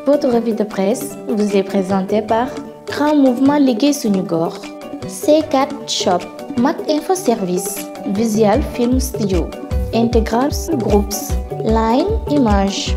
Votre revue de presse vous est présentée par Grand Mouvement Liggéey Suñu Gox, C4 Shop, Mac Info Service, Visual Film Studio, Integral Groups, Line Image.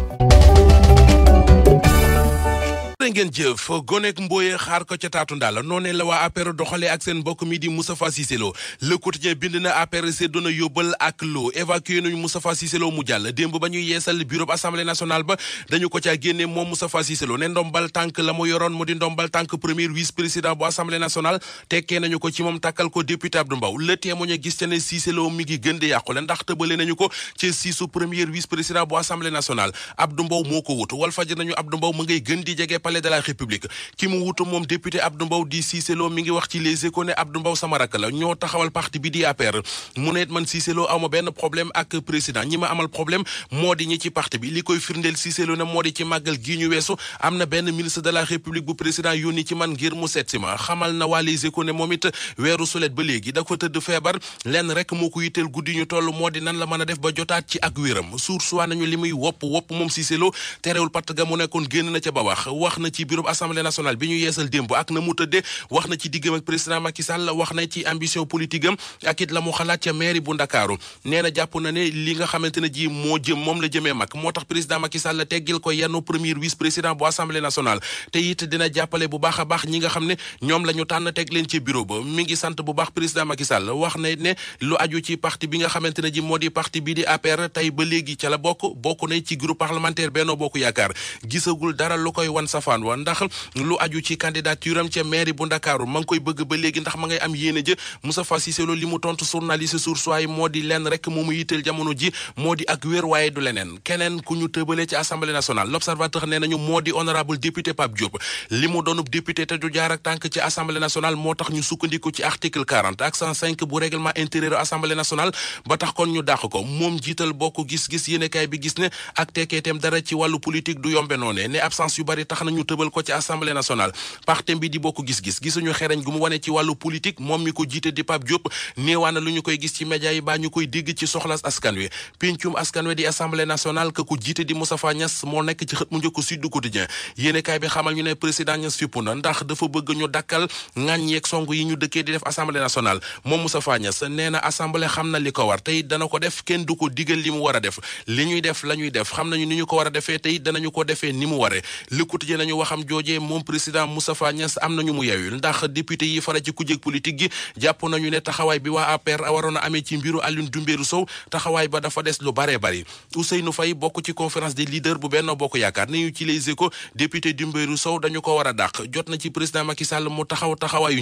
ngeen jëf gonek mbooye xaar ko ca taatu ndaala noonee la waa APR doxalee ak seen mbokk mi di Moustapha Cissé Lo Le Quotidien bind na APR séddoo na yóbbal ak loo évacué nañu Moustapha Cissé Lo mu jàll démb ba ñuy yeesal bureau assemblée nationale ba dañu ko caa génne moom Moustapha Cissé Lo ne ndombal tànk la mu yoroon mu di ndombal tànk premier vice président bu assemblée nationale tekkee nañu ko ci moom tàkkal ko député Abdou Mbow Le Témoin gis ca ne Cissé Lo mi ngi gën di yàqule ndax tëbale nañu ko ci siisu premier vice président bu assemblée nationale Abdou Mbow moo ko wutu Walfadjri nañu Abdou Mbow mu ngay gën di jege palais de la république ki mu wutu moom député Abdou Mbow di Cissé Lo mi ngi wax ci Les Échos ne Abdou Mbow sama rakk la ñoo taxawal parti bi di APR mu ne man Cissé Lo awma benn problème ak président ñi ma amal problème moo di ñi ci parti bi li koy firndeel Cissé Lo ne moo di ci màggal gii ñu weesu am na benn ministre de la république bu président yónni ci man ngir mu seet si ma xamal na waa Les Échos ne moom it weeru sulet ba léegi da ko tëdd feebar lenn rek moo ko yitteel guddi ñu toll moo di nan la mën a def ba jotaat ci ak wéram source waa nañu li muy wopp moom Cissé Lo terewul patt ga mu nekkoon génn na ca ba wax na ci bureau assemblée nationale bi ñu yeesal démb ak na mu tëddee wax na ci diggam ak président Macky Sall wax na ci ambition politique am ak it la mu xalaat ca mairie bu Ndakaaru nee na jàpp na ne li nga xamante ne ji moom la jëmee mag moo tax président Macky Sall teggil ko yenn premier vice président bu assemblée nationale te it dina jàppale bu baax a baax ñi nga xam ne ñoom la ñu tànn teg leen ci bureau ba mi ngi sant bu baax président Macky Sall wax na ne lu aju ci parti bi nga xamante ne ji moo di parti bi di APR tey ba léegi ca la bokk na ci groupe parlementaire Benno Bokk Yaakaar gisagul dara lu koy wan safaan wa ndax lu aju ci candidature am ca mairie bu Ndakaaru ma ngi koy bëgg ba léegi ndax ma ngay am yéene jë Moustapha Cissé Lo li mu tontu journaliste Source A moo di lenn rek moo mu yitteel jamono ji moo di ak wér waaye du leneen keneen ku ñu tëbalee ci assemblée nationale l'observateur nee nañu moo di honorable député Pape Diop li mu doonub député te du jaar ak tànk ci assemblée nationale moo tax ñu sukkandiku ci article 40 ak 105 bu règlement intérieur assemblée nationale ba tax kon ñu dàq ko moom jiital bokk gis-gis yéenekaay bi gis ne ak tekkeetem dara ci wàllu politique du yombe noone ne absence yu bari tax nañu tëbal ko ci assemblée nationale partem bi di bokk gis-gis gisuñu xereñ gu mu wane ci wàllu politique moom mi ko jiite di Pape Diop néewaana lu ñu koy gis ci média yi baa ñu koy dégg ci soxlas askan wi pencum askan wi di assemblée nationale ka ko jiite di Moustapha Niasse moo nekk ci xët mu njëkk Sud Quotidien yéenekaay bi xamal ñu ne président Niasse fippu na ndax dafa bëgg ñu dakkal ŋàññ yeeg song yi ñu dëkkee di def assemblée nationale moom Moustapha Niasse nee na assemblée xam na li ko war tey dana ko def kenn du ko digal li mu war a def li ñuy def la ñuy def xam nañu ni ñu ko war a defee tey danañu ko defee ni mu waree Le Quotidien nañu waxam joojee moom président Moustapha Niasse am nañu mu yeewul ndax député yi fara ci kujje politique gi jàpp nañu ne taxawaay bi waa APR waroon a amee ci mbiru Alioune Doumbérou Sow taxawaay ba dafa des lu baree bari Ousseynou Faye bokk ci conférence des leaders bu Benno Bokk Yaakaar ni ñu ci Les Échos député Doumbérou Sow dañu ko war a dàq jot na ci président Macky Sall mu taxawaayu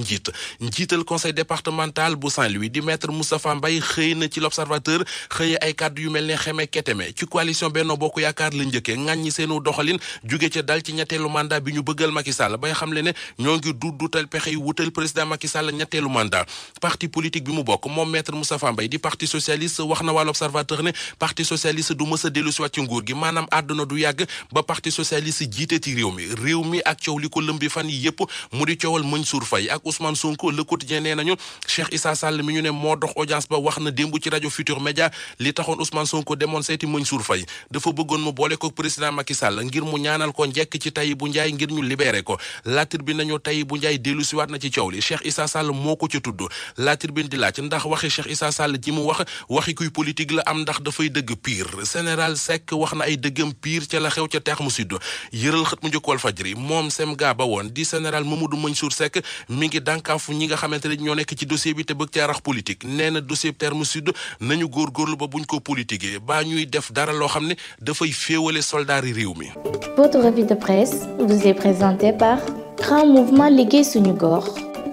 njiital conseil départemental bu Saint-Louis di maître Moustapha Mbaye xëy na ci l'Observateur xëye ay kàddu yu mel ne xeme keteme ci coalition Benno Bokk Yaakaar la njëkkee ŋàññi seenu doxalin jóge ca dal ci ñetteelu mandat bi ñu bëggal Macky Sall bay xam le ne ñoo ngi duutal pexe yu wutal président Macky Sall ñetteelu mandat parti politique bi mu bokk moom maître Moustapha Mbaye di parti socialiste wax na waa l'Observateur ne parti socialiste du mës a dellu si waat ci nguur gi maanaam àdduna du yàgg ba parti socialiste jiite ci réew mi ak coow li ko lëmbi fan yi yëpp mu di coowal Mansour Faye ak Ousmane Sonko Le Quotidien nee nañu Cheikh Issa Sall mi ñu ne moo dox audience ba wax na démb ci rajo Futur Média li taxoon Ousmane Sonko demoon seeti Mansour Faye dafa bëggoon mu boole ko président Macky Sall ngir mu ñaanal ko njekk ci Tahibou Ndiaye ngir ñu libéré ko La Tribune nañu Tahibou Ndiaye dellu si waat na ci coow li Cheikh Issa Sall moo ko ci tudd La Tribune di laaj ndax waxi Cheikh Issa Sall ji mu waxi kuy politique la am ndax dafay dëgg pire général Seck wax na ay dëggam pire ca la xew ca teex mu sud yëral xët mu njëkk Walfadjri moom sem gaa ba woon di général Mamadou Mansour Seck mi ngi dànkaafu ñi nga xamante ne ñoo nekk ci dossier bi te bëgg caa rax politique nee na dossier terme sud nañu góorgóorlu ba buñ ko politiquer ba ñuy def dara loo xam ne dafay féewale soldat yi réew mi. Votre revue de presse vous est présentée par Grand Mouvement Liggéey Suñu Gox,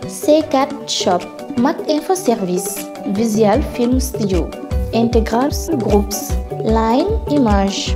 C4 Shop, Mac Info Service, Visual Film Studio, Integral Groups, Line Image.